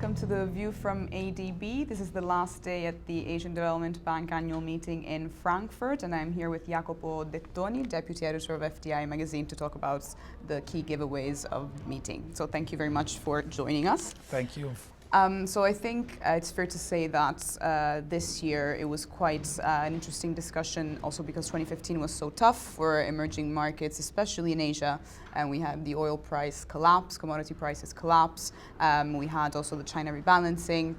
welcome to the View from ADB. This is the last day at the Asian Development Bank annual meeting in Frankfurt, and I'm here with Jacopo Dettoni, Deputy Editor of fDi magazine, to talk about the key giveaways of the meeting. So thank you very much for joining us. Thank you. So I think it's fair to say that this year it was quite an interesting discussion, also because 2015 was so tough for emerging markets, especially in Asia. And we had the oil price collapse, commodity prices collapse. We had also the China rebalancing,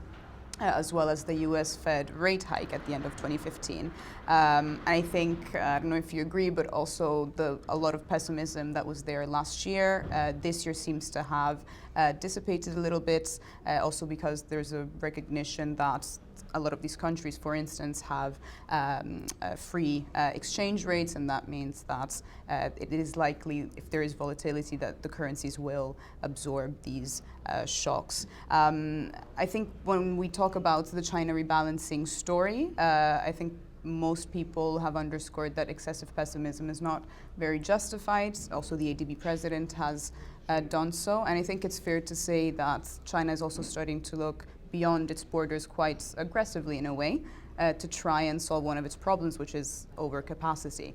as well as the US Fed rate hike at the end of 2015. I think, I don't know if you agree, but also a lot of pessimism that was there last year, this year seems to have dissipated a little bit, also because there's a recognition that a lot of these countries, for instance, have free exchange rates, and that means that it is likely, if there is volatility, that the currencies will absorb these shocks. I think when we talk about the China rebalancing story, I think most people have underscored that excessive pessimism is not very justified. Also, the ADB president has done so, and I think it's fair to say that China is also starting to look beyond its borders quite aggressively in a way to try and solve one of its problems, which is overcapacity.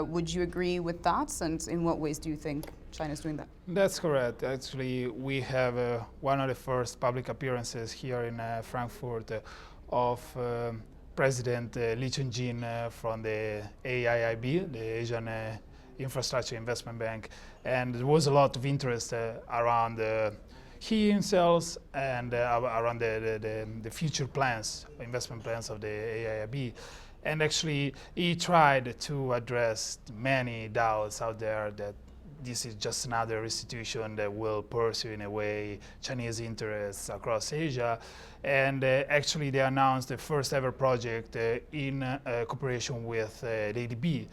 Would you agree with that, and in what ways do you think China is doing that? That's correct. Actually, we have one of the first public appearances here in Frankfurt of President Li Chunjin from the AIIB, the Asian Infrastructure Investment Bank, and there was a lot of interest around he himself and around the future plans, investment plans of the AIIB. And actually, he tried to address many doubts out there that this is just another institution that will pursue, in a way, Chinese interests across Asia. And actually, they announced the first ever project in cooperation with the ADB.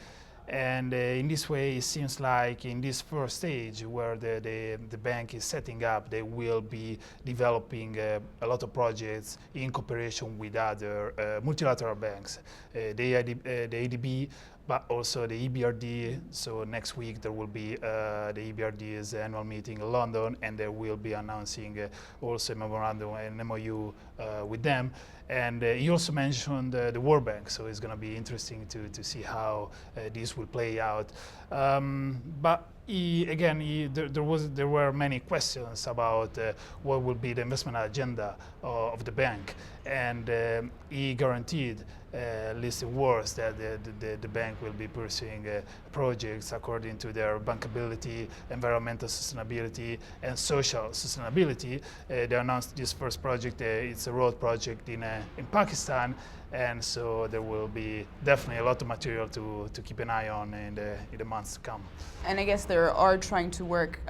And in this way, it seems like in this first stage where the bank is setting up, they will be developing a lot of projects in cooperation with other multilateral banks, the ADB, but also the EBRD. So next week there will be the EBRD's annual meeting in London, and they will be announcing also a memorandum and MOU with them. And he also mentioned the World Bank, so it's going to be interesting to see how this will play out. But there were many questions about what will be the investment agenda of the bank, and he guaranteed, at least in words, that the bank will be pursuing projects according to their bankability, environmental sustainability, and social sustainability. They announced this first project. It's a road project in Pakistan. And so there will be definitely a lot of material to keep an eye on in the months to come. And I guess they are trying to work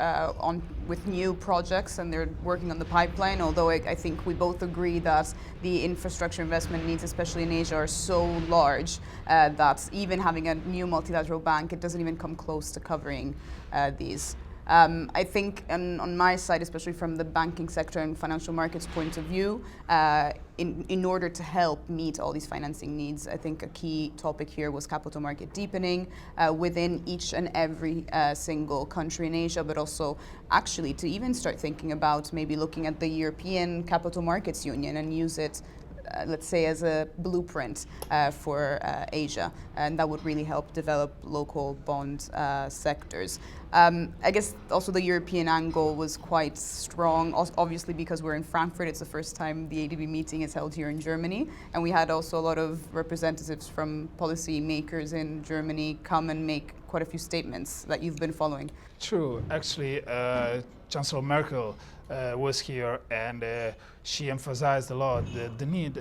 with new projects, and they're working on the pipeline, although I think we both agree that the infrastructure investment needs, especially in Asia, are so large that even having a new multilateral bank, it doesn't even come close to covering these. I think on my side, especially from the banking sector and financial markets point of view, in order to help meet all these financing needs, I think a key topic here was capital market deepening within each and every single country in Asia, but also actually to even start thinking about maybe looking at the European Capital Markets Union and use it let's say, as a blueprint for Asia, and that would really help develop local bond sectors. I guess also the European angle was quite strong, obviously because we're in Frankfurt. It's the first time the ADB meeting is held here in Germany, and we had also a lot of representatives from policy makers in Germany come and make quite a few statements that you've been following. True. Actually, Chancellor Merkel was here, and she emphasized a lot the need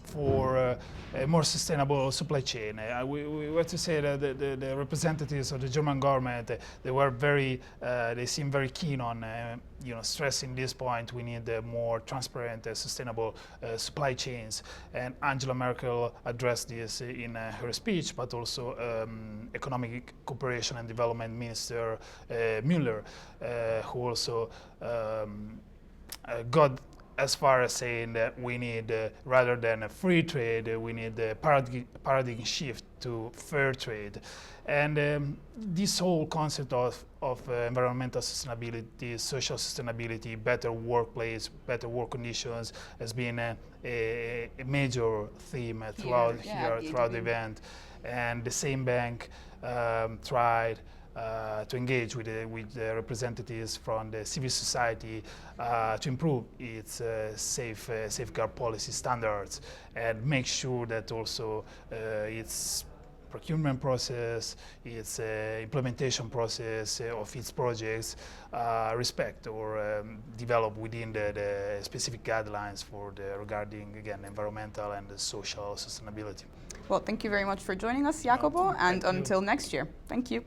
for a more sustainable supply chain. We have to say that the representatives of the German government, they seem very keen on stressing this point. We need more transparent, sustainable supply chains. And Angela Merkel addressed this in her speech, but also Economic Cooperation and Development Minister Müller, who also got as far as saying that we need, rather than a free trade, we need a paradigm shift to fair trade. And this whole concept of environmental sustainability, social sustainability, better workplace, better work conditions has been a major theme throughout the event. And the same bank tried to engage with the representatives from the civil society to improve its safeguard policy standards and make sure that also its procurement process, its implementation process of its projects respect or develop within the specific guidelines for regarding, again, environmental and social sustainability. Well, thank you very much for joining us, Jacopo, and until next year. Thank you.